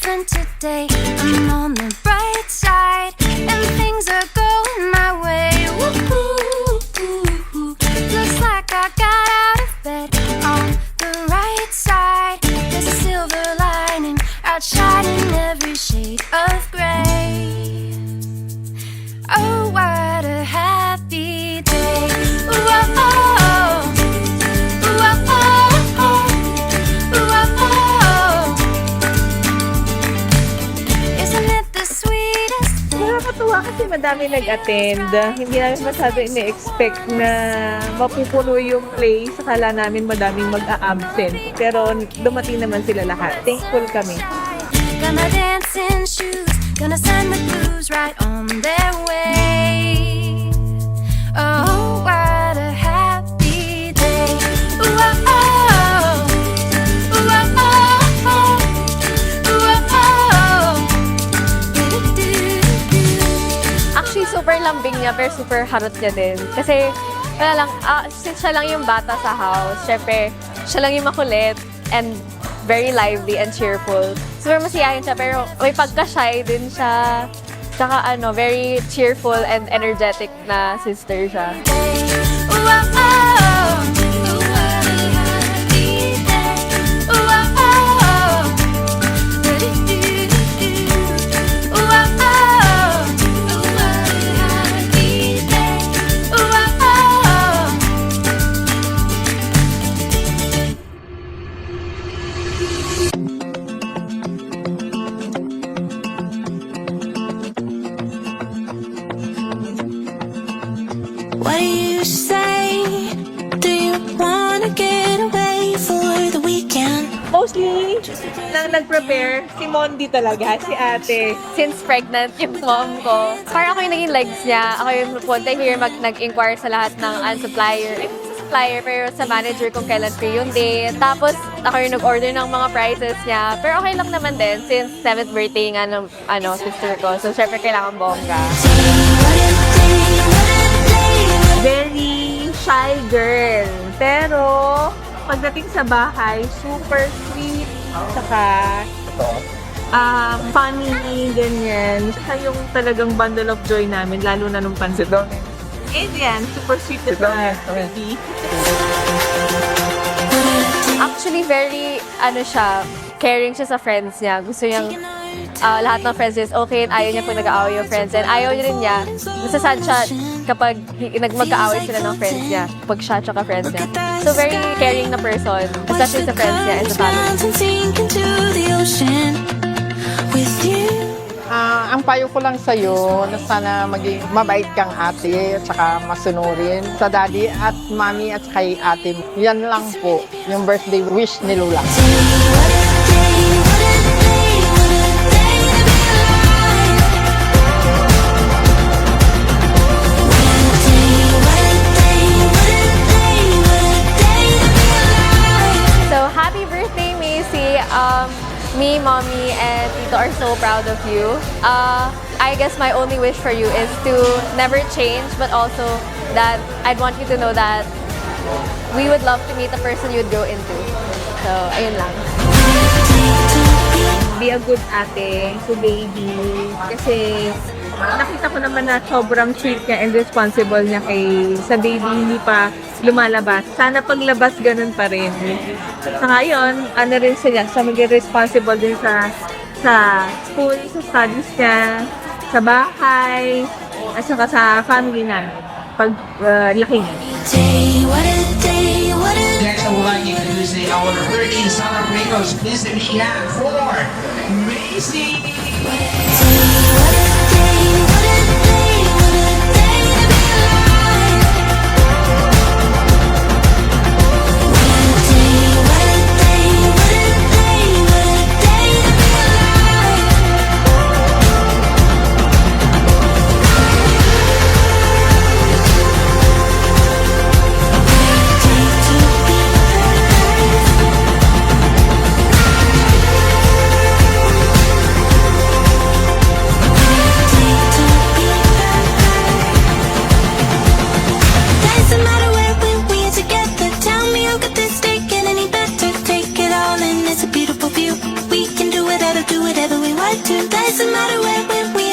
present today. I'm on the bright side, and things are going my way. Woo-hoo-hoo-hoo. Looks like I got out of bed on the right side. There's a silver lining outshining every shade of gray. Oh, what a happy day. Whoa. Nakakatuwa kasi madami nag-attend. Hindi namin masyado ine-expect na mapupuno yung place. Akala namin madaming mag-a-absent. Pero dumating naman sila lahat. Thankful kami. Got my dancing shoes, gonna send the blues right on their way. Oh, what a happy day. Whoa. Actually, super lambing niya, pero super harot niya din. Kasi, wala lang, since siya lang yung bata sa house, syempre, siya lang yung makulit and very lively and cheerful. Super masiyahin siya, pero may pagka-shy din siya. Tsaka very cheerful and energetic na sister siya. What do you say? Do you wanna get away for the weekend? Mostly, lang nag-prepare si Mondi talaga, si ate. Since pregnant yung mom ko, parang ako yung naging legs niya. Ako yung punta here nag-inquire sa lahat ng supplier, pero sa manager kung kailan free yung day. Tapos, ako yung nag-order ng mga prices niya. Pero okay lang naman din since 7th birthday nga ng sister ko. So, syempre kailangan bongga. Very shy girl. Pero, pagdating sa bahay, super sweet. Saka, funny, ganyan. Saka yung talagang bundle of joy namin, lalo na nung pansit. Adrian, super sweet na baby. Actually, very, caring siya sa friends niya. Gusto niyang lahat ng friends is okay and ayaw niya pag nag-aaway yung friends. And ayaw niya rin niya, nasasad siya kapag magka-aaway sila ng friends niya. Pag siya tsaka friends niya. So, very caring na person, especially sa friends niya and sa family. Ang payo ko lang sa'yo na sana maging mabait kang ate at saka masunurin sa daddy at mami at saka ate. Yan lang po yung birthday wish ni Lula. So, happy birthday, Macy! Me, Mommy, and Tito are so proud of you. I guess my only wish for you is to never change, but also that I'd want you to know that we would love to meet the person you'd grow into. So, ayun lang. Be a good ate to baby. Kasi nakita ko naman na sobrang sweet niya and responsible niya sa baby, hindi pa lumalabas. Sana paglabas ganun pa rin. Sa ngayon, rin siya, maging responsible din sa school, sa studies niya, sa bahay, at saka sa family na pag laki niya. Next, I would like to introduce our 13 Summer Amigos. Please let me have for Macy. Do whatever we to. Doesn't matter where we